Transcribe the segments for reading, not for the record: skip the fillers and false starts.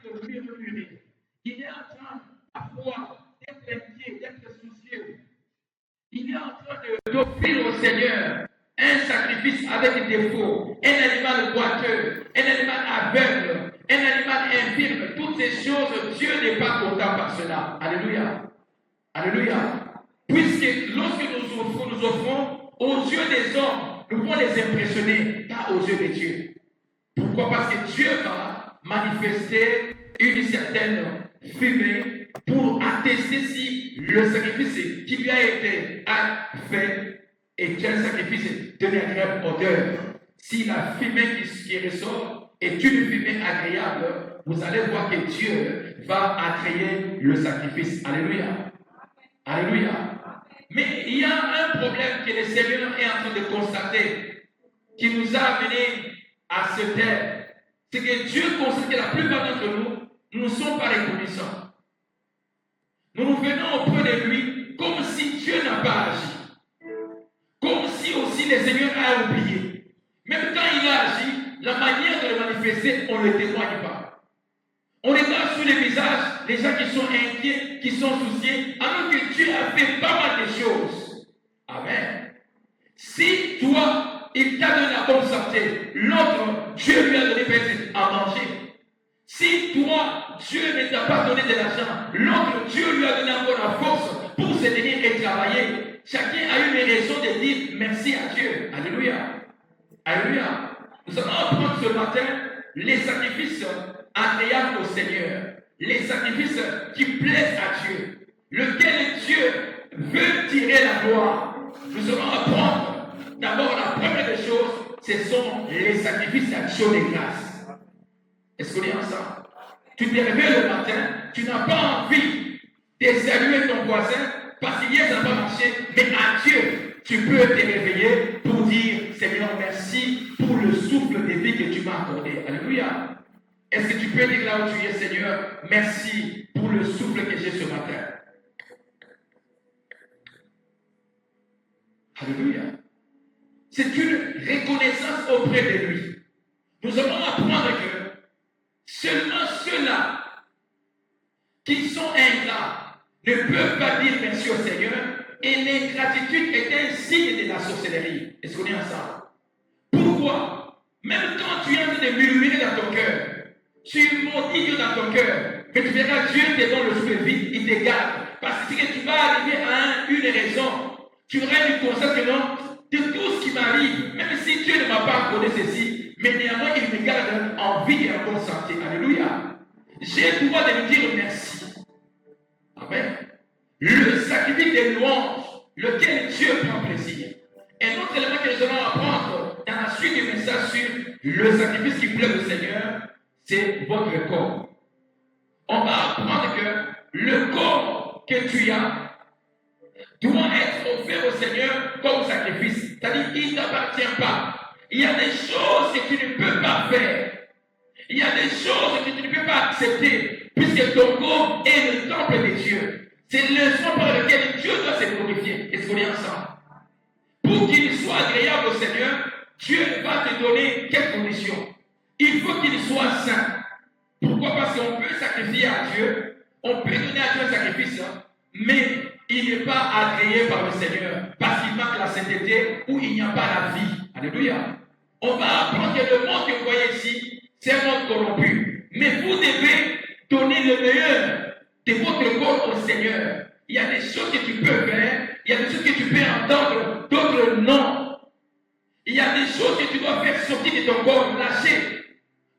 de murmurer. Il est en train, parfois, d'être inquiet, d'être soucieux. Il est en train d'offrir au Seigneur un sacrifice avec des défauts, un animal boiteux, un animal aveugle, un animal infirme. Toutes ces choses, Dieu n'est pas content par cela. Alléluia. Alléluia. Puisque lorsque nous offrons aux yeux des hommes, nous pouvons les impressionner, pas aux yeux de Dieu. Pourquoi? Parce que Dieu va manifester une certaine fumée pour attester si le sacrifice qui lui a été fait est un sacrifice de l'agréable odeur. Si la fumée qui ressort est une fumée agréable, vous allez voir que Dieu va agréer le sacrifice. Alléluia. Alléluia. Mais il y a un problème que le Seigneur est en train de constater, qui nous a amenés à ce terme. C'est que Dieu constate que la plupart d'entre nous, nous ne sommes pas reconnaissants. Nous venons auprès de lui comme si Dieu n'a pas agi. Comme si aussi le Seigneur a oublié. Même quand il a agi, la manière de le manifester, on ne le témoigne pas. On regarde sur les visages des gens qui sont inquiets, qui sont souciés, alors que Dieu a fait pas mal de choses. Amen. Si toi, il t'a donné la bonne santé, l'autre, Dieu lui a donné peut-être à manger. Si toi, Dieu ne t'a pas donné de l'argent, l'autre, Dieu lui a donné encore la force pour se tenir et travailler. Chacun a eu une raison de dire merci à Dieu. Alléluia. Alléluia. Nous allons apprendre ce matin les sacrifices agréables au Seigneur. Les sacrifices qui plaisent à Dieu. Lequel Dieu veut tirer la gloire. Nous allons apprendre d'abord la première des choses, ce sont les sacrifices d'action de grâce. Est-ce qu'on est ensemble? Tu te réveilles le matin, tu n'as pas envie de saluer ton voisin parce qu'hier ça n'a pas marché, mais à Dieu, tu peux te réveiller pour dire Seigneur, merci pour le souffle de vie que tu m'as accordé. Alléluia. Est-ce que tu peux dire là où tu es, Seigneur, merci pour le souffle que j'ai ce matin? Alléluia. C'est une reconnaissance auprès de lui. Nous allons apprendre que seulement ceux-là qui sont ingrats ne peuvent pas dire merci au Seigneur, et l'ingratitude est un signe de la sorcellerie. Est-ce qu'on est ensemble? Pourquoi? Même quand tu es en train de murmurer dans ton cœur, tu maudis Dieu dans ton cœur, mais tu verras Dieu te donne le souffle vide, il te garde. Parce que tu vas arriver à une raison. Tu auras une conscience que non, de tout ce qui m'arrive, même si Dieu ne m'a pas accordé ceci, mais néanmoins il me garde en vie et en bonne santé. Alléluia. J'ai le droit de lui dire merci. Amen. Le sacrifice des louanges, lequel Dieu prend plaisir. Un autre élément que nous allons apprendre dans la suite du message sur le sacrifice qui plaît au Seigneur, c'est votre corps. On va apprendre que le corps que tu as doit être offert au Seigneur comme sacrifice. C'est-à-dire qu'il ne t'appartient pas. Il y a des choses que tu ne peux pas faire. Il y a des choses que tu ne peux pas accepter, puisque ton corps est le temple de Dieu. C'est le son par lequel Dieu doit se glorifier. Est-ce qu'on est ensemble? Pour qu'il soit agréable au Seigneur, Dieu va te donner quelles conditions? Il faut qu'il soit saint. Pourquoi? Parce qu'on peut sacrifier à Dieu, on peut donner à Dieu un sacrifice, mais il n'est pas agréé par le Seigneur, parce qu'il manque la sainteté ou il n'y a pas la vie. Alléluia. On va apprendre que le monde que vous voyez ici, c'est un monde corrompu. Mais vous devez donner le meilleur de votre corps au Seigneur. Il y a des choses que tu peux faire, il y a des choses que tu peux entendre, d'autres non. Il y a des choses que tu dois faire sortir de ton corps, lâcher.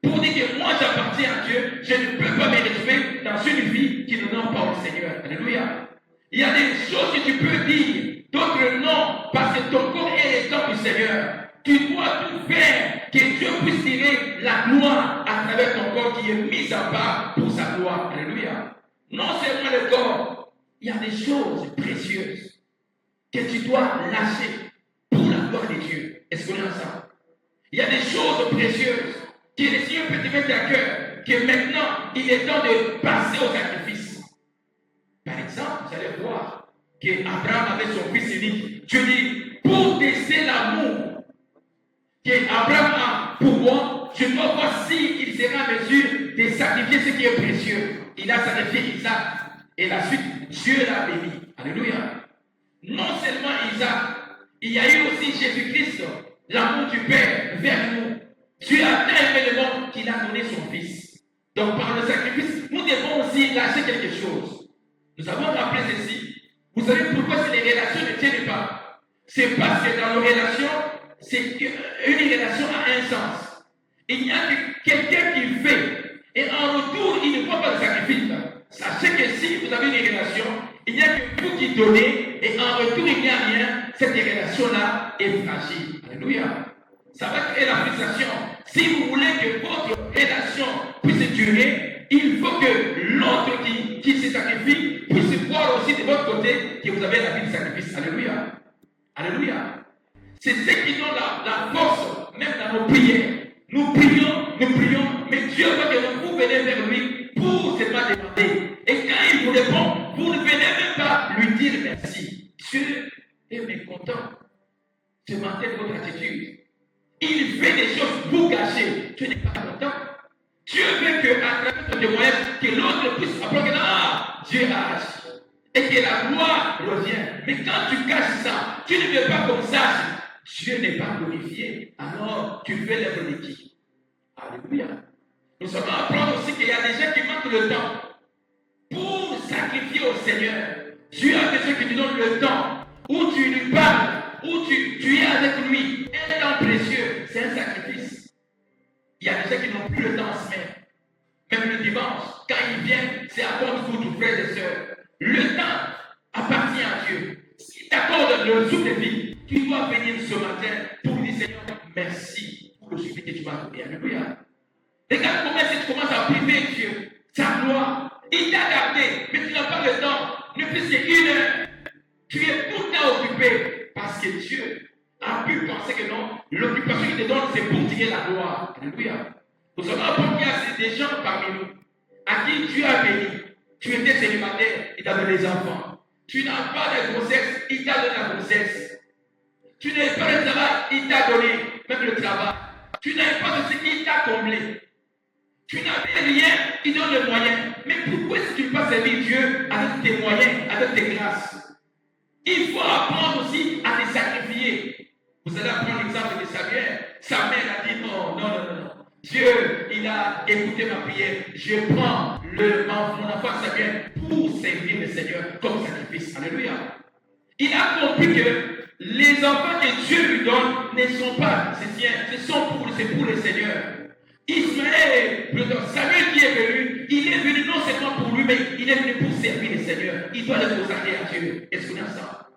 Pour dire que moi j'appartiens à Dieu, je ne peux pas me retrouver dans une vie qui n'honore pas au Seigneur. Alléluia. Il y a des choses que tu peux dire, d'autres non, parce que ton corps est le temple du Seigneur. Tu dois tout faire que Dieu puisse tirer la gloire à travers ton corps qui est mis à part pour sa gloire. Alléluia. Non seulement le corps, il y a des choses précieuses que tu dois lâcher pour la gloire de Dieu. Est-ce qu'on est ensemble? Il y a des choses précieuses que le Seigneur peut te mettre à cœur, que maintenant il est temps de passer au sacrifice. Par exemple, vous allez voir qu'Abraham avait son fils unique. Dieu dit, pour tester l'amour qu'Abraham a pour moi, je dois voir s'il sera en mesure de sacrifier ce qui est précieux. Il a sacrifié Isaac. Et la suite, Dieu l'a béni. Alléluia. Non seulement Isaac, il y a eu aussi Jésus-Christ, l'amour du Père vers nous. Dieu a tant aimé le monde qu'il a donné son Fils. Donc par le sacrifice, nous devons aussi lâcher quelque chose. Nous avons rappelé ceci. Vous savez pourquoi les relations ne tiennent pas? C'est parce que dans nos relations, c'est une relation à un sens. Il y a quelqu'un qui fait, et en retour, il ne prend pas de sacrifice. Sachez que si vous avez une relation, il n'y a que vous qui donnez, et en retour, il n'y a rien. Cette relation-là est fragile. Alléluia. Ça va créer la frustration. Si vous voulez que votre relation puisse durer, il faut que l'autre qui se sacrifie puisse voir aussi de votre côté que vous avez la vie de sacrifice. Alléluia. Alléluia. C'est ce qui donne la force, même dans nos prières. Nous prions, mais Dieu veut que vous venez vers lui pour seulement demander. Et quand il vous répond, vous ne venez même pas lui dire merci. Dieu est mécontent ce matin de votre attitude. Il fait des choses vous cacher. Tu n'es pas content. Dieu veut qu'à travers ton témoignage, que l'autre puisse apprendre que Dieu a agi. Et que la gloire revient. Mais quand tu caches ça, tu ne veux pas qu'on sache. Dieu n'est pas glorifié. Alors tu fais l'œuvre de qui? Alléluia. Nous savons apprendre aussi qu'il y a des gens qui manquent le temps pour sacrifier au Seigneur. Dieu a besoin que tu donnes le temps où tu lui parles, où tu es avec lui. Un temps précieux, c'est un sacrifice. Il y a des gens qui n'ont plus le temps en semaine. Même le dimanche, quand ils viennent, c'est à votre tour, tous frères et sœurs. Le temps appartient à Dieu. S'il t'accorde le souffle de vie, tu dois venir ce matin pour dire Seigneur, merci pour le souffle que tu m'as donné. Alléluia. Regarde comment tu commences à priver Dieu, sa gloire. Il t'a gardé, mais tu n'as pas le temps. Ne plus c'est une heure. Tu es tout le temps occupé parce que Dieu a pu penser que non, l'occupation qu'il te donne, c'est pour tirer la gloire. Alléluia. Nous savons apprendre qu'il y a des gens parmi nous à qui Dieu a béni. Tu étais célibataire, il t'a donné des enfants. Tu n'as pas de grossesse, il t'a donné la grossesse. Tu n'as pas de travail, il t'a donné même le travail. Tu n'as pas de ce qu'il t'a comblé. Tu n'avais rien, il donne les moyens. Mais pourquoi est-ce que tu ne peux pas servir Dieu avec tes moyens, avec tes grâces? Il faut apprendre aussi à te sacrifier. Vous allez apprendre l'exemple de Samuel. Samuel a dit non, non, non, non. Dieu, il a écouté ma prière. Je prends mon enfant Samuel pour servir le Seigneur comme sacrifice. Alléluia. Il a compris que les enfants que Dieu lui donne ne sont pas ses siens, c'est pour le Seigneur. Ismaël, Samuel qui est venu, il est venu non seulement pour lui, mais il est venu pour servir le Seigneur. Il doit le consacrer à Dieu. Est-ce qu'on a ça?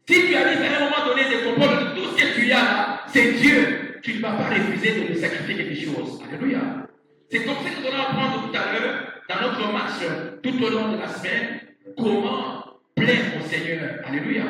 Si tu arrives à un moment donné de comprendre que tout ce que tu as là, c'est Dieu, tu ne vas pas refuser de lui sacrifier quelque chose. Alléluia. C'est comme ça que nous allons apprendre tout à l'heure, dans notre marche, tout au long de la semaine, comment plaire au Seigneur. Alléluia.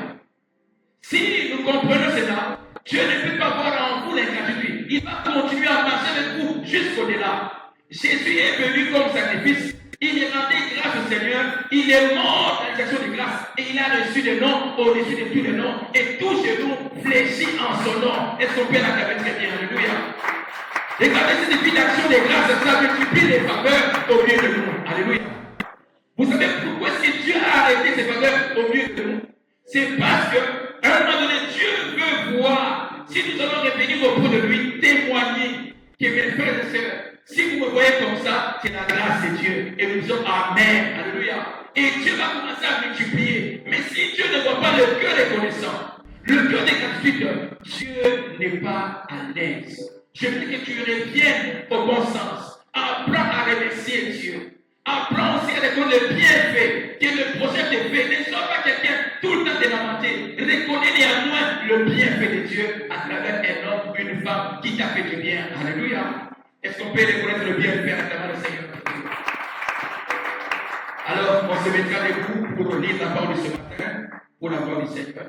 Si nous comprenons cela, Dieu ne peut pas voir en vous l'ingratitude. Il va continuer à marcher avec vous jusqu'au-delà. Jésus est venu comme sacrifice. Il est rendu grâce au Seigneur. Il est mort dans l'action de grâce. Et il a reçu le nom au-dessus de tous les noms. Et tout genou fléchit en son nom. Est-ce qu'on peut l'acclamer très bien? Alléluia. Regardez cette vie d'action de grâce. Ça multiplie les faveurs au milieu de nous. Alléluia. Vous savez pourquoi est-ce que Dieu a arrêté ces faveurs au milieu de nous? C'est parce que à un moment donné, Dieu veut voir si nous allons revenir auprès de lui, témoigner que mes frères et sœurs, si vous me voyez comme ça, c'est la grâce de Dieu. Et nous disons Amen. Alléluia. Et Dieu va commencer à multiplier. Mais si Dieu ne voit pas le cœur reconnaissant, le cœur des gratitude, Dieu n'est pas à l'aise. Je veux que tu reviennes au bon sens. Apprends à remercier Dieu. Apprends aussi à reconnaître le bienfait que le projet te fait. Ne sois pas quelqu'un tout le temps de lamenter. Reconnais néanmoins le bienfait de Dieu à travers un homme, une femme qui t'a fait du bien. Alléluia. Est-ce qu'on peut reconnaître le bienfait à travers le Seigneur? Alors, on se mettra debout pour lire la parole de ce matin, pour la gloire du Seigneur.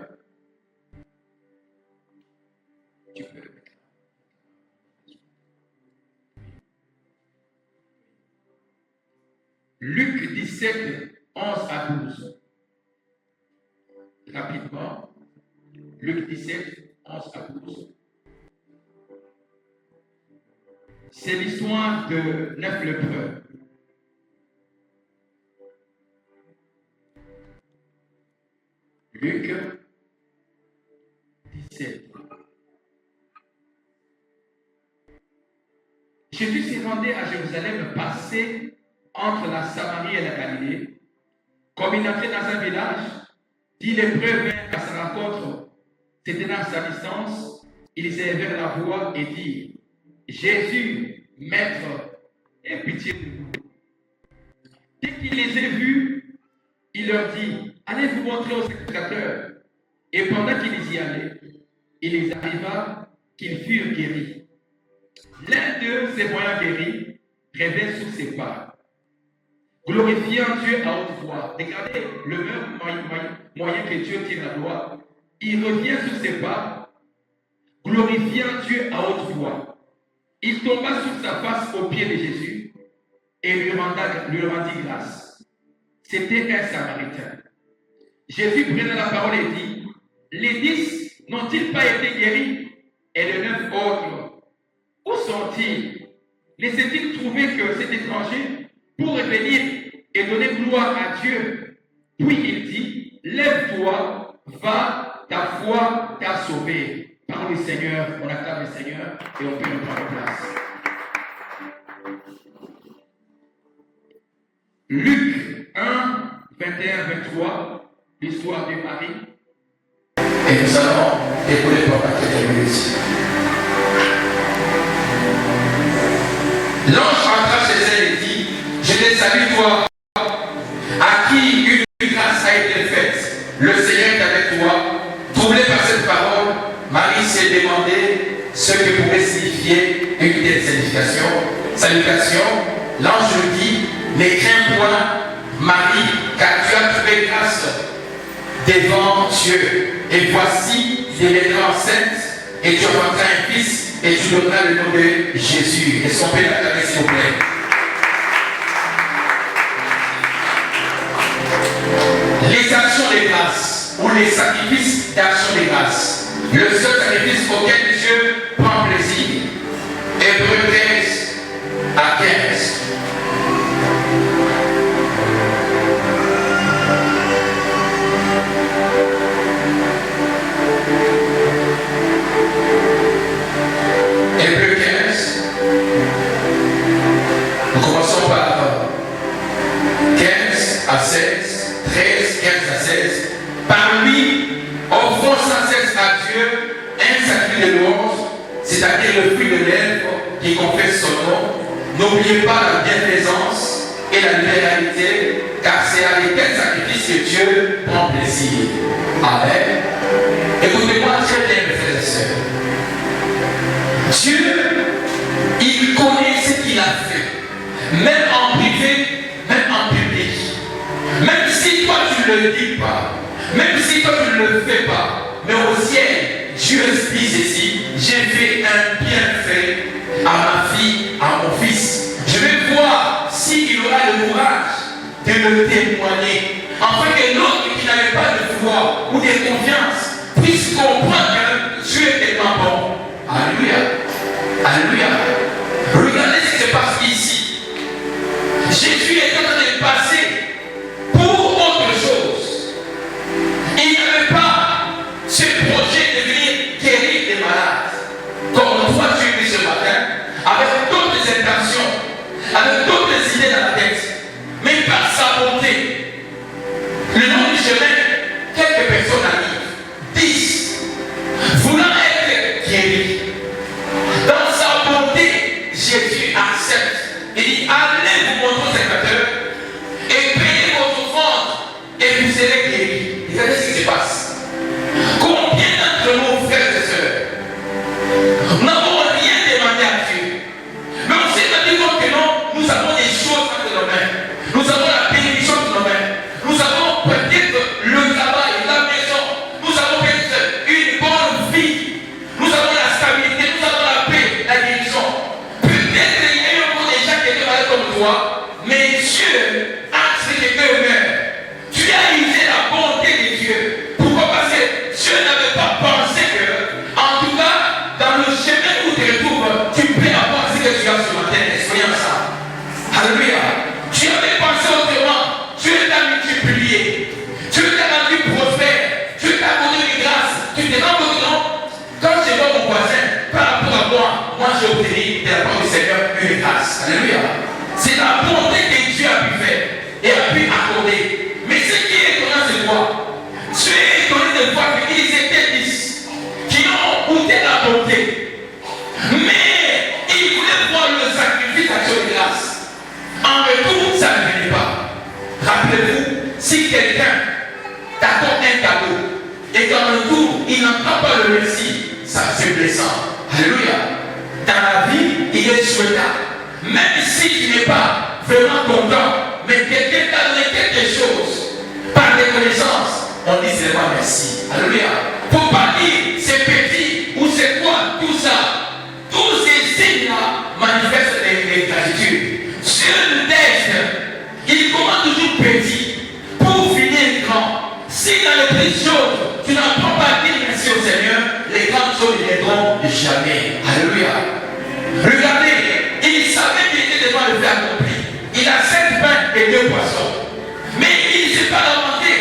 Tu peux le mettre. Luc 17, 11 à 12. Rapidement. Luc 17, 11 à 12. C'est l'histoire de 9 lépreux. Luc 17. Jésus s'est rendu à Jérusalem, passé entre la Samarie et la Galilée. Comme il entrait dans un village, 10 lépreux vinrent à sa rencontre. Se tenant à sa distance, ils élevèrent la voix et dirent: Jésus, Maître, aie pitié de nous. Dès qu'il les eut vus, il leur dit: allez vous montrer aux sacrificateurs. Et pendant qu'ils y allaient, il les arriva qu'ils furent guéris. L'un d'eux, se voyant guéri, revint sous ses pas, glorifiant Dieu à haute voix. Regardez le même moyen que Dieu tire la gloire. Il revient sous ses pas, glorifiant Dieu à haute voix. Il tomba sur sa face aux pieds de Jésus et lui rendit grâce. C'était un Samaritain. Jésus prenait la parole et dit: les 10 n'ont-ils pas été guéris? Et les 9 autres, où sont-ils? Laissait-il trouver que cet étranger pourrait venir et donner gloire à Dieu? Puis il dit: lève-toi, va, ta foi t'a sauvé. Parole du Seigneur, on acclame le Seigneur et on peut nous prendre place. Luc 1, 21-23, l'histoire de Marie. Et nous allons écouter pour quelques minutes. L'ange entra chez elle et dit: je te salue, toi, à qui une grâce a été faite. Le Seigneur est avec toi. Troublée par cette parole, Marie s'est demandé ce que pouvait signifier une telle salutation. L'ange lui dit: ne crains point, Marie, car tu as trouvé grâce devant Dieu. Et voici, tu deviendras enceinte et tu enfanteras un fils et tu donneras le nom de Jésus. Est-ce qu'on peut l'acclamer, s'il vous plaît? Les actions de grâce ou les sacrifices d'action de grâce. Le seul sacrifice auquel Dieu prend plaisir. Hébreux 13 à 15. Hébreux 15. Nous commençons par 15 à 16, 13, 15 à 16. Par lui, offrons sans cesse à Dieu un sacrifice de louange, c'est-à-dire le fruit de lèvres qui confesse son nom. N'oubliez pas la bienfaisance et la libéralité, car c'est à de tels sacrifices que Dieu prend plaisir. Amen. Écoutez-moi très bien, mes frères et sœurs. Dieu, il connaît ce qu'il a fait, même en privé, même en public. Même si toi tu ne le dis pas, même si toi tu ne le fais pas, mais au ciel, Dieu dit ceci: j'ai fait un bienfait à ma fille, à mon fils. Je vais voir s'il aura le courage de le témoigner, afin que l'autre qui n'avait pas de foi ou de confiance puisse comprendre que Dieu est tellement bon. Alléluia. Alléluia. Regardez ce qui se passe ici. Jésus est en train de passer pour autre chose. Il n'avait pas ce projet de venir guérir les malades, comme toi tu es ce matin, avec d'autres intentions, avec d'autres idées dans la tête. Mais par sa bonté, le long du chemin, quelques personnes arrivent. j'ai obtenu de la part du Seigneur une grâce. Alléluia. C'est la bonté que Dieu a pu faire et a pu accorder. Mais ce qui est étonnant, c'est quoi? Dieu est étonné de voir qu'ils étaient 10 qui ont goûté la bonté. Mais ils voulaient voir le sacrifice d'action de grâce. En retour, ça ne venait pas. Rappelez-vous, si quelqu'un t'accorde un cadeau et qu'en retour, il n'entend pas le merci, ça c'est blessant. Alléluia. Dans la vie, il est souhaitable. Même si tu n'es pas vraiment content, mais quelqu'un t'a donné quelque chose par reconnaissance, on dit seulement merci. Alléluia. Il ne faut pas dire c'est petit ou c'est quoi, tout ça. Tous ces signes-là manifestent les gratitudes. Sur le texte, il commence toujours petit pour finir grand. Si dans les petites choses, tu n'apprends pas à dire merci au Seigneur, les grandes choses ne viendront jamais. Alléluia. Regardez, il savait qu'il était devant le fait accompli. Il a 7 pains et 2 poissons. Mais il ne s'est pas lamenté.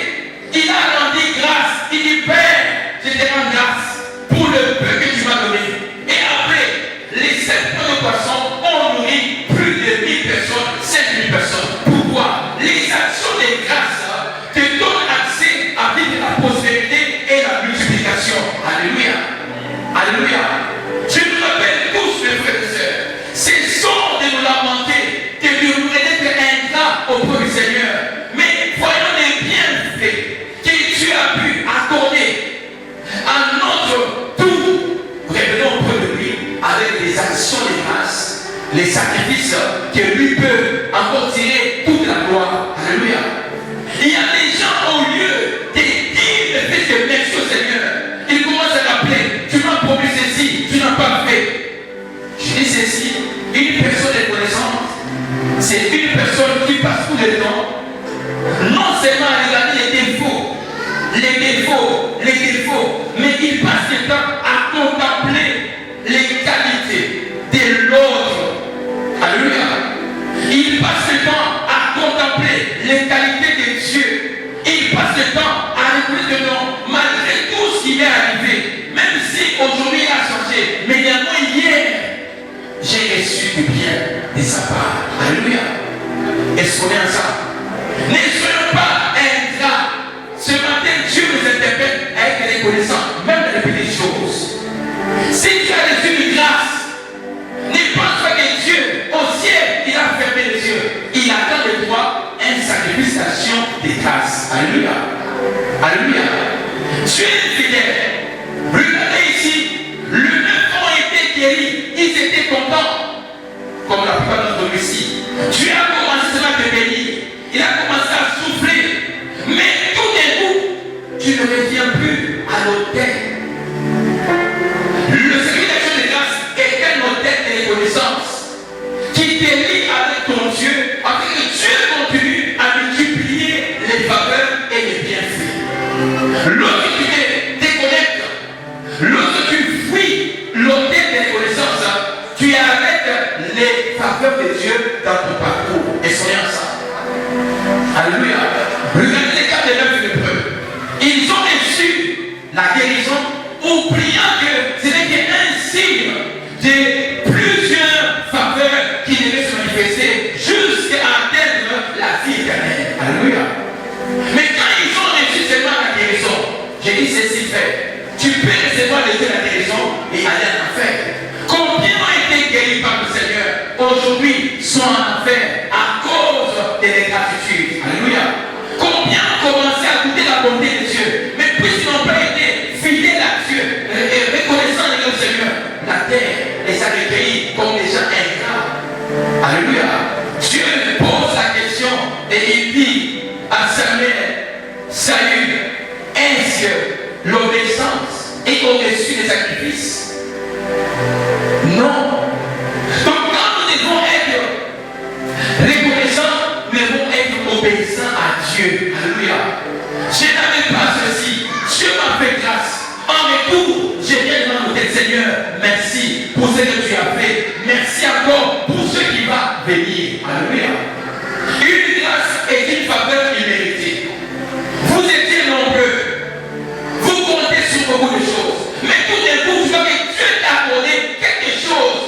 Il a rendu grâce. Il dit, Père, je te rends grâce pour le peu que tu m'as donné. Et après, les 7 pains de poissons ont nourri plus de 1000 personnes, 5000 personnes. Pourquoi? Les actions de grâce te donnent accès à vivre la prospérité et la multiplication. Alléluia. Alléluia. Je nous rappelle tous, mes frères et sœurs, cessons de nous lamenter, de nous d'être ingrats auprès du Seigneur. Mais voyons les bienfaits que Dieu a pu accorder à notre tout. Revenons auprès de lui avec des actions de grâce, les sacrifices que lui peut encore tirer toute la gloire. Alléluia. Il y a des gens, au lieu de dire le fait que merci au Seigneur, ils commencent à rappeler, tu m'as promis ceci, tu n'as pas fait. Je dis ceci, une personne reconnaissante, c'est une personne qui passe tout le temps, non seulement à regarder les défauts, mais il passe le temps à contempler les qualités de l'autre. Alléluia. Il passe le temps à contempler les qualités de Dieu. Il passe le temps à reconnaître que non, malgré tout ce qui est arrivé, même si aujourd'hui il a changé, mais néanmoins hier, j'ai reçu du bien de sa part. Alléluia. Est-ce qu'on est ensemble? Ne soyons pas ingrats. Ce matin, Dieu nous interpelle à être reconnaissants, même dans les petites choses. Si tu as reçu une grâce, ne pense pas que Dieu, au ciel, il a fermé les yeux. Il attend de toi un sacrifice d'action de grâce. Alléluia. Alléluia. Dieu est fidèle. Regardez ici, le 9 ont été guéris. Ils étaient contents. Comme la plupart d'entre nous ici. Dieu a commencé à te bénir. Il a commencé à souffler. Mais tout d'un coup, tu ne reviens plus à l'autel. Le sacrifice d'action de grâce est un autel de reconnaissance qui te lie avec ton Dieu, afin que Dieu continue à multiplier les faveurs et les bienfaits. Lorsque tu te déconnectes, lorsque tu fuis l'autel de reconnaissance, tu arrêtes les faveurs de Dieu dans ton parcours. Et soyons ensemble. Alléluia. Regardez les cas des 9 lépreux. Ils ont reçu la guérison, oubliant que ce n'est qu'un signe de plusieurs faveurs qui devaient se manifester jusqu'à atteindre la vie éternelle. Alléluia. Mais quand ils ont reçu seulement la guérison, j'ai dit ceci fait. Tu peux recevoir la guérison et aller en enfer. Combien ont été guéris par le Seigneur aujourd'hui sont en enfer à cause de l'ingratitude. Alléluia. Combien ont commencé à goûter la bonté de Dieu, mais puisqu'ils n'ont pas été fidèles à Dieu et reconnaissants de notre Seigneur, la terre les a recueillis comme des gens ingrats. Alléluia. Dieu pose la question et il dit à Samuel, Saül, est-ce que l'obéissance est au-dessus des sacrifices? Non. Donc quand nous devons être reconnaissants, nous devons être obéissants à Dieu. Alléluia. Je n'avais pas ceci. Dieu m'a fait grâce. En retour, je viens devant l'autel. Seigneur, merci pour ce que tu as fait. Merci encore pour ce qui va venir. Alléluia. Une grâce est une faveur imméritée. Vous étiez nombreux. Vous comptez sur beaucoup de choses. Mais tout d'un coup, vous savez que Dieu t'a accordé quelque chose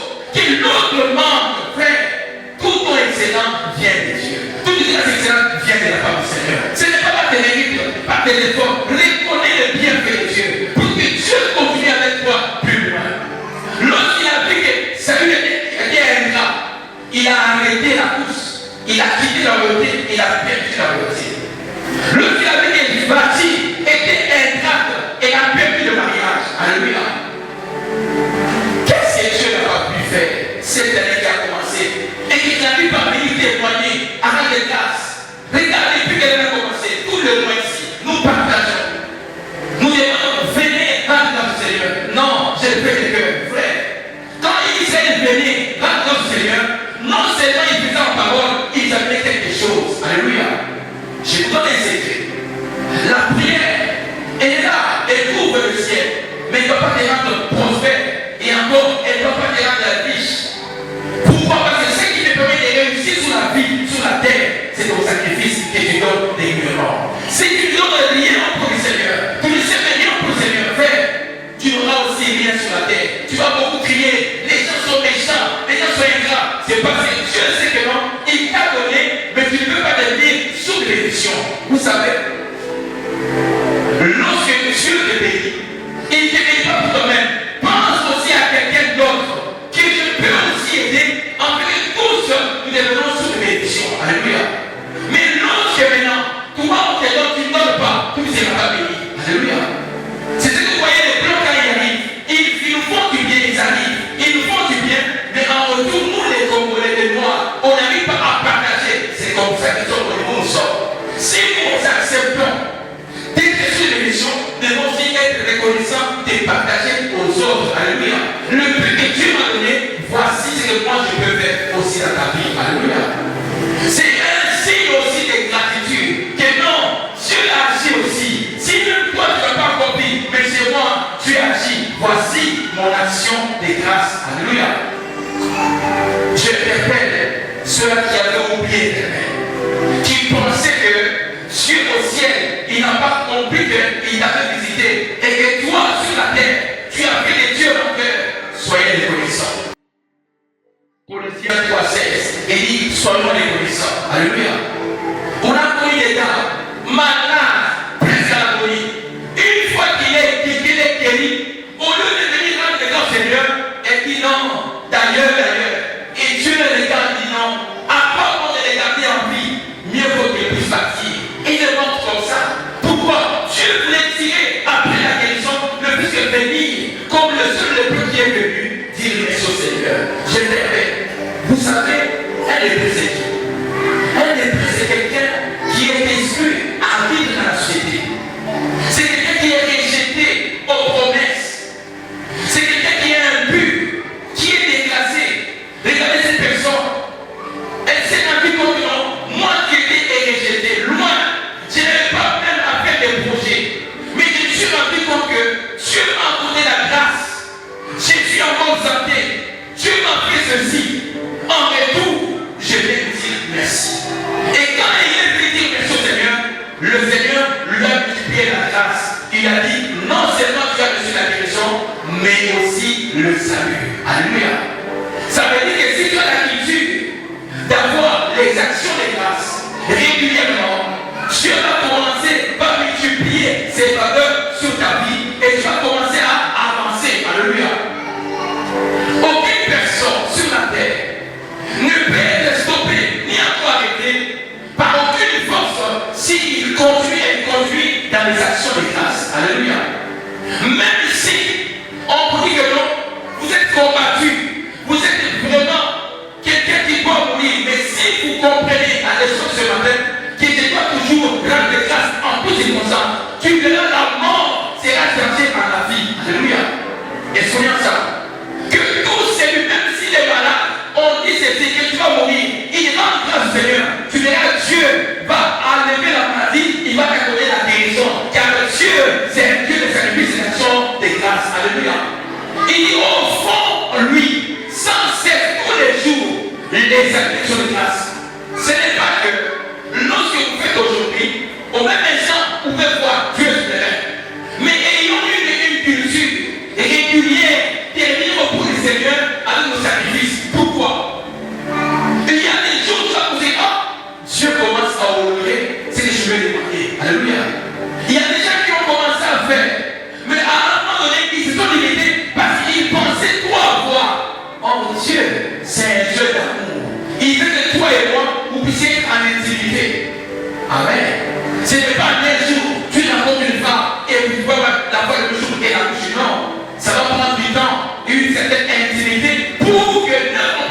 cette année qui a commencé et qui n'arrive pas à venir témoigner avant les classes. Regardez, depuis qu'elle a commencé, tout le mois ici, nous partageons. Nous demandons, venez rendre grâce au Seigneur. Non, je le fais de cœur, frère. Quand ils disaient venez rendre grâce au Seigneur, non seulement ils faisaient en parole, ils amenaient quelque chose. Alléluia. Je vous donne un secret. La prière est là, elle couvre le ciel, mais elle ne doit pas te rendre prospère. Et encore, elle ne doit pas te rendre riche. Pourquoi? Parce que ce qui te permet de réussir sur la vie, sur la terre, c'est ton sacrifice que tu donnes régulièrement. Si tu ne donnes rien pour le Seigneur, tu ne sais rien pour le Seigneur, frère, tu n'auras aussi rien sur la terre. Tu vas beaucoup crier, les gens sont méchants, les gens sont ingrats. C'est parce que Dieu sait que non, il t'a donné, mais tu ne peux pas devenir sous bénédiction. Vous savez, lorsque Dieu te bénit, il ne te bénit pas pour toi-même. Pense aussi à quelqu'un d'autre que je peux aussi aider en fait que tous nous devenons sous bénédiction. Alléluia. Mais lorsque maintenant, toi on te donne, tu ne donnes pas, tu ne seras pas béni. Alléluia. C'est ce que vous voyez, les plans quand ils arrivent, ils nous font du bien, ils arrivent, ils nous font du bien, mais en retour, nous les Congolais, les Noirs, on n'arrive pas à partager. C'est comme ça que nous nous sommes. Si nous acceptons d'être sur l'émission, nous devons aussi être reconnaissants de partager aux autres. Alléluia. Le but que Dieu m'a donné, voici ce que moi je peux faire aussi dans ta vie. Alléluia. C'est un signe aussi de gratitude que non, Dieu a agi aussi. Si même toi tu n'as pas compris, mais c'est moi, tu as agi. Voici mon action de grâce. Alléluia. Je répète, ceux qui avaient oublié l'éternel, qui pensaient que Dieu au ciel, il n'a pas compris qu'il t'avait visité et que toi sur la terre, tu as fait des dieux dans le cœur. Soyez reconnaissants. Colossiens 3,16, il dit soyons reconnaissants. Alléluia. On a connu des gars, malades, presque à l'agonie. Une fois qu'il est guéri, au lieu de venir rendre grâce au Seigneur, et dit non, d'ailleurs. Et Dieu le regarde, dit non, à part on les garder en vie, mieux vaut qu'il puisse partir. Il le montre comme ça. Pourquoi? Dieu voulait tirer après la guérison, ne puisse venir comme le seul lépreux qui est venu dire merci au Seigneur. Je t'aime. Vous savez, un lépreux c'est qui? Un lépreux c'est quelqu'un qui est exclu à vivre dans la société. C'est quelqu'un qui est rejeté aux promesses. C'est quelqu'un qui est impur, qui est déclassé. Regardez cette personne. Elle s'est rendue compte que non, moi qui étais rejeté, loin, je n'avais pas même à faire des projets. Mais je me suis rendu compte que Dieu m'a donné la grâce. Je suis en bonne santé. Dieu m'a fait ceci. En retour, je vais lui dire merci. Et quand il est venu dire merci au Seigneur, le Seigneur lui a multiplié la grâce. Il a dit, non seulement tu as reçu la guérison, mais aussi le salut. Alléluia. Ça veut dire que si tu as la culture d'avoir les actions de grâce régulièrement, Dieu va commencer par multiplier ses faveurs sur ta vie et tu vas commencer à avancer. Alléluia. Aucune personne sur la terre ne peut être stoppé ni encore arrêté par aucune force s'il conduit dans les actions de grâce. Alléluia. Même si on vous dit que non, vous êtes combattu, vous êtes vraiment quelqu'un qui doit mourir, mais si vous comprenez à leçon ce matin que tu dois toujours rendre grâce en toutes circonstances, tu verras la mort sera changée par la vie. Alléluia. Et soyons ça. Que tout celui, même s'il est malade, on dit ceci, que tu vas mourir. Il rend grâce au Seigneur. Tu verras, Dieu va enlever la maladie, il va t'accorder la guérison. Car Dieu, c'est un Dieu de sacrifice et d'action de grâce. Alléluia. Il dit au fond, lui, sans cesse, tous les jours, les actions de grâce. Ce n'est pas que lorsque vous faites aujourd'hui, au même instant, vous pouvez voir Dieu sur le terrain. Mais ayons une culture régulière, terminons pour le Seigneur avec nos sacrifices. Pourquoi? Il y a des jours où ça vous dit, Dieu commence à honorer ce que je vais demander. Alléluia. Il y a des gens qui ont commencé à faire, mais à un moment donné, ils se sont limités parce qu'ils pensaient toi avoir. Oh mon Dieu, c'est un jeu d'amour. Il veut que toi et moi, vous puissiez être en intimité. Amen. Ce n'est pas un jour, tu rencontres une femme et tu vois la voix le jour et la bouche. Non. Ça va prendre du temps, une certaine intimité pour que n'importe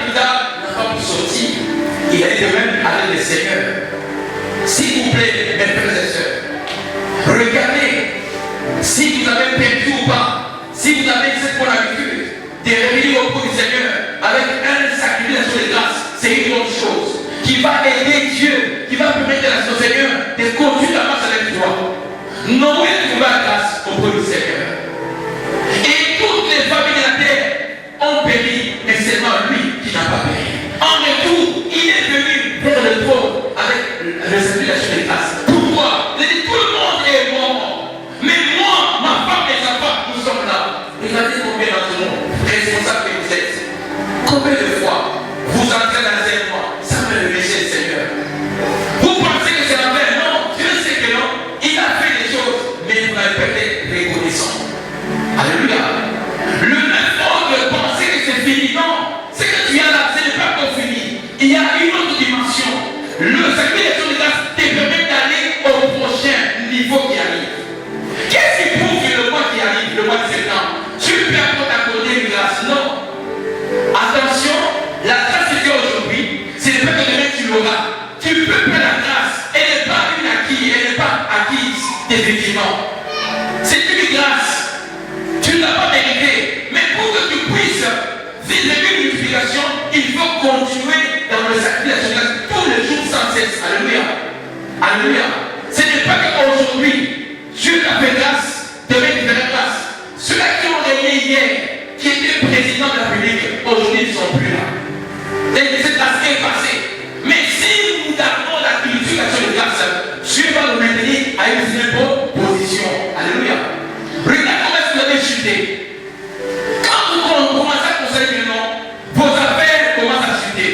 te réunir auprès du Seigneur avec un sacrifice de grâce, c'est une autre chose qui va aider Dieu, qui va permettre à son Seigneur de conduire la marche avec toi. Noé trouva la grâce auprès du Seigneur. Et toutes les familles de la terre ont péri, mais c'est seulement lui qui n'a pas péri. En retour, il est venu vers le trône avec le sacrifice de grâce. Pourquoi? Il dit tout le monde est mort. Mais moi, ma femme et sa femme, nous sommes là. Regardez combien d'entre nous, responsables que vous êtes. Combien de fois vous entrez dans un mois sans me remercier le Seigneur? Vous pensez que c'est la paix? Non, Dieu sait que non. Il a fait des choses, mais vous n'avez pas été reconnaissant. Alléluia. Le même mot de penser que c'est fini. Non, c'est que tu as là, ce n'est pas encore fini. Il y a une autre dimension. Le sacrifice de grâce te permet d'aller au prochain niveau qui arrive. Qu'est-ce qui prouve que le mois qui arrive, le mois de septembre, tu peux encore t'accorder une grâce? Non. Attention, la grâce que tu as aujourd'hui, ce n'est pas que demain tu l'auras. Tu peux prendre la grâce. Elle n'est pas une acquise, elle n'est pas acquise définitivement. C'est une grâce. Tu ne l'as pas méritée. Mais pour que tu puisses vivre une multiplication, il faut continuer dans le sacrifice de grâce tous les jours sans cesse. Alléluia. Alléluia. Ce n'est pas qu'aujourd'hui, Dieu t'a fait grâce, demain tu feras grâce. Ceux-là qui ont régné hier, qui étaient présidents de la République, aujourd'hui ils ne sont plus là. Et cette grâce est passée. Mais si nous gardons la culture de grâce, Dieu va nous maintenir à une bonne position. Alléluia. Regarde comment est-ce que vous avez chuté. Quand vous commencez à conseiller le nom, vos affaires commencent à chuter.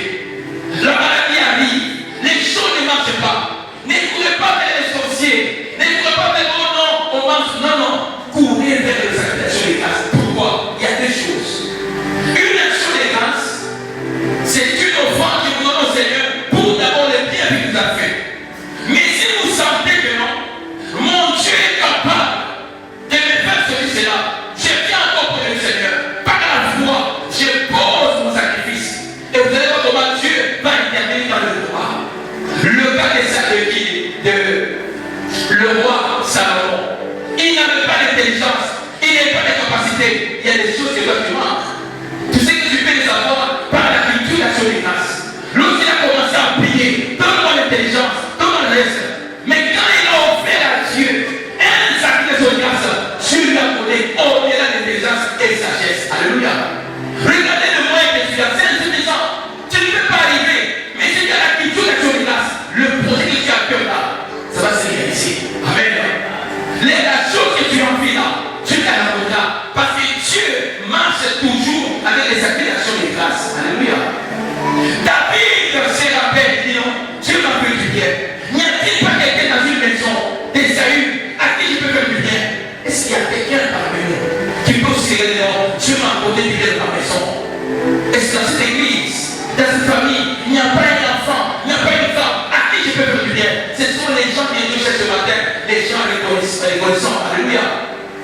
La maladie arrive, les choses ne marchent pas. N'écoutez pas vers les sorciers, n'écoutez pas vers oh non, on marche. Non, non. Courez vers les sacrifications de grâce. Pourquoi? Il y a deux choses. Une action de grâce, c'est une offrande que vous donnez au Seigneur pour d'abord le bien qu'il nous a fait. Mais si vous sentez que non, mon Dieu est capable de me faire cela, je viens encore pour le Seigneur. Par la foi, je pose mon sacrifice. Et vous allez voir comment Dieu va intervenir dans le droit. Le cas de qui? Le roi Salomon. Il n'avait pas d'intelligence, il n'avait pas de capacité. Il y a des choses que tu manques. Tu sais que tu peux les avoir par la culture d'action de grâce. Lorsqu'il a commencé à prier, donne-moi l'intelligence, donne-moi le reste. Mais quand il a offert à Dieu un sacrifice de grâce, Dieu lui a donné au-delà d'intelligence et sagesse. Alléluia. Regardez le moyen que tu as, c'est insuffisant. Tu ne peux pas arriver. Mais si tu as la culture d'action de grâce, le projet que tu as cœur là, ça va se réaliser. Amen. La chose que tu as envie là, tu l'as là. Parce que Dieu marche toujours avec les sacrifications de grâce. Alléluia. David se rappelle, dit non, Dieu m'a fait du bien. N'y a-t-il pas quelqu'un dans une maison d'Esaü à qui je peux faire du bien? Est-ce qu'il y a quelqu'un parmi nous qui peut se dire non, Dieu m'a accordé du bien dans ma maison? Est-ce que dans cette église, dans cette famille, il n'y a pas un enfant, il n'y a pas une femme à qui je peux faire du bien? Ce sont les gens qui nous cherchent ce matin, les gens reconnaissants. Alléluia.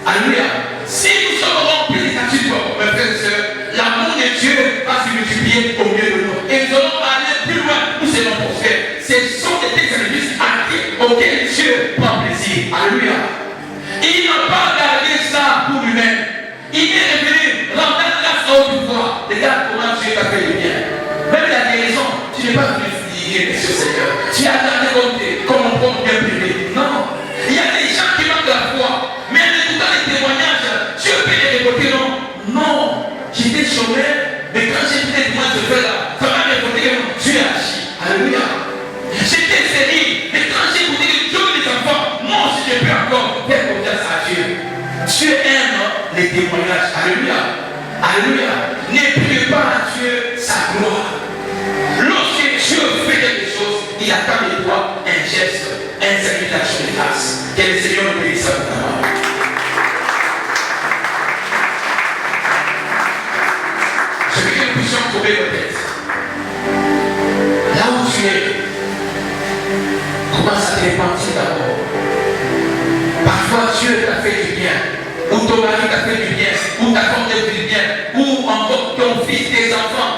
Alléluia. Si nous sommes remplis de gratitude, mes frères et sœurs, l'amour de Dieu va se multiplier au milieu de nous. Et nous allons aller plus loin, nous serons prospères. Ce sont des sacrifices actifs auxquels Dieu prend plaisir. Alléluia. Il n'a pas gardé ça pour lui-même. Il est revenu rendre grâce à haute voix. Regarde comment Dieu t'a fait le bien. Même la guérison, tu n'es pas venu fouiller, monsieur Seigneur. Tu as gardé comme un propre bien privé. Non. Il y a des gens qui manquent la foi. Mais en écoutant les témoignages, Dieu peut les récolter. Non. Non. J'étais chômeur, mais quand j'ai fait des témoignages de faire là, ça m'a récolté que Dieu a agi. Alléluia. J'étais stérile, mais quand j'ai écouté que Dieu les enfants, moi aussi je peux encore faire confiance à Dieu. Dieu aime les témoignages. Alléluia. Alléluia. Ne priez pas à Dieu sa gloire. Lorsque Dieu fait quelque chose, il attend de toi un geste, un sacrifice de grâce. Que le Seigneur nous bénisse à vous. Je veux que nous puissions trouver nos têtes. Là où tu es, commence à te repentir d'abord. Parfois Dieu t'a fait du bien, ou ton mari t'a fait du bien, ou ta femme t'a fait du bien, ou encore ton fils, tes enfants.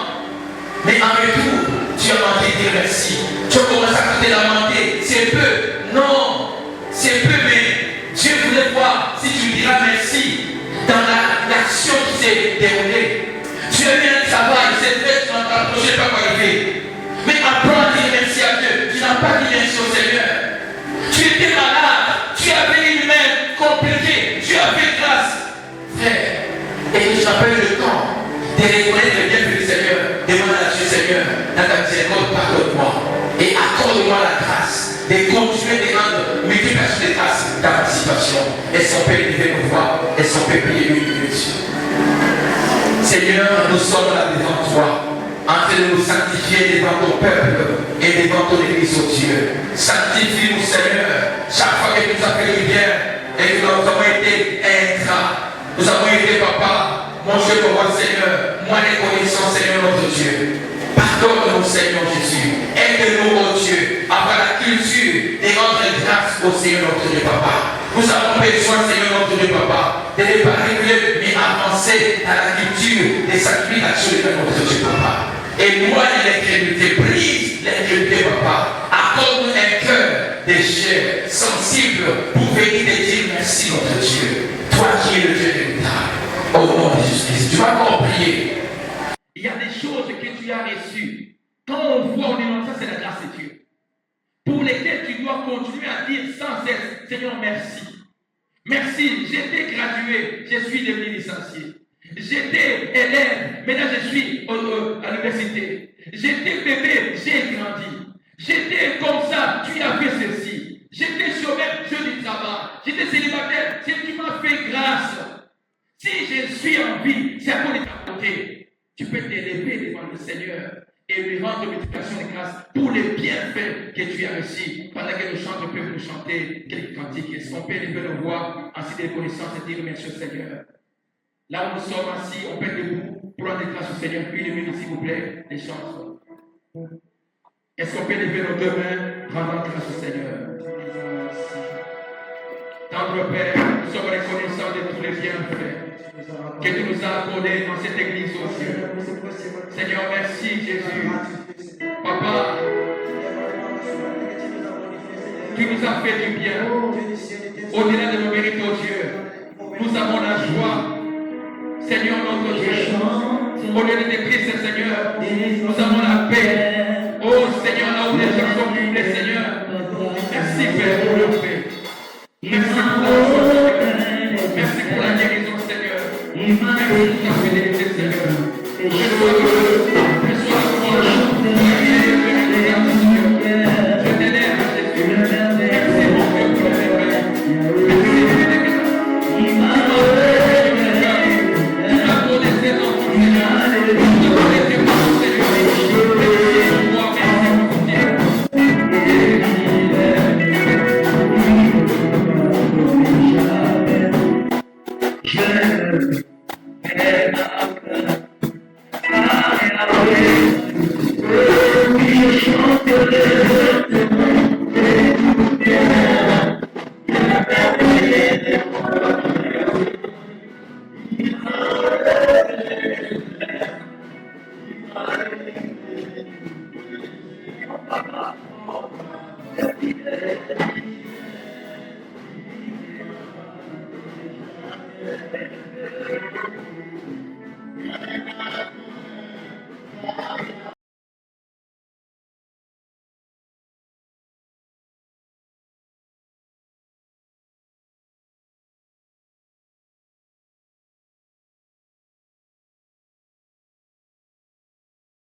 Mais en retour, tu as manqué de dire merci. Tu as commencé à te lamenter. C'est peu. Non, c'est peu, mais Dieu voulait voir si tu diras merci dans l'action qui s'est déroulée. Et que tu appelles le temps de reconnaître le bienfait du Seigneur. Demande à Dieu, Seigneur, dans ta miséricorde, pardonne-moi. Et accorde-moi la grâce de continuer de rendre multiplication de grâces ta participation. Et son Père élever nos voix. Et son Père prier une minute. Seigneur, nous sommes là devant toi, en train de nous sanctifier devant ton peuple et devant ton Église, oh Dieu. Sanctifie-nous, Seigneur, chaque fois que nous avons fait du bien et que nous avons été ingrats. Nous avons été, papa, mon Dieu, mon roi, Seigneur, moi les connaissants, Seigneur, notre Dieu. Pardonne-nous, Seigneur Jésus. Aide-nous, oh Dieu, à avoir la culture de rendre grâce au Seigneur, notre Dieu, papa. Nous avons besoin, Seigneur, notre Dieu, papa, de ne pas réguler, mais avancer à la culture des sacrifications de notre Dieu, papa. Et moi, l'incrédulité, brise l'incrédulité, papa. Accorde un cœur de chair sensible pour venir te dire merci, notre Dieu. Toi qui es le Dieu de l'État. Au nom de Jésus-Christ, tu vas encore prier. Il y a des choses que tu as reçues. Quand on voit, on est dans ça, c'est la grâce de Dieu. Pour lesquelles tu dois continuer à dire sans cesse, Seigneur, merci. Merci, j'étais gradué, je suis devenu licencié. J'étais élève, maintenant je suis à l'université. J'étais bébé, j'ai grandi. J'étais comme ça, tu as fait ceci. J'étais chômeur, je du travail. J'étais célibataire, c'est tu m'as fait grâce. Si je suis en vie, c'est à cause de ta beauté. Tu peux t'élever devant le Seigneur et lui rendre multiplication de grâce pour les bienfaits que tu as reçus. Pendant que nos chanteurs peuvent nous chanter quelques cantiques. Est-ce qu'on peut élever nos voix, ainsi des connaissances et dire merci au Seigneur? Là où nous sommes assis, on peut être debout pour rendre grâce au Seigneur. Une minute, s'il vous plaît, les chansons. Est-ce qu'on peut lever nos deux mains, rendre grâce au Seigneur? Tendre Père, nous sommes reconnaissants de tous les bienfaits que tu nous as accordés dans cette église aussi. Seigneur, merci Jésus. Papa, tu nous as fait du bien. Au-delà de nos mérites, oh Dieu, nous avons la joie. Seigneur, notre Dieu, au lieu de tes tristes, Seigneur, nous avons la paix. Oh Seigneur, là où les gens sont troublés, Seigneur, merci Père pour la paix. Merci pour la joie, merci pour la guérison, Seigneur. Merci pour ta fidélité, Seigneur.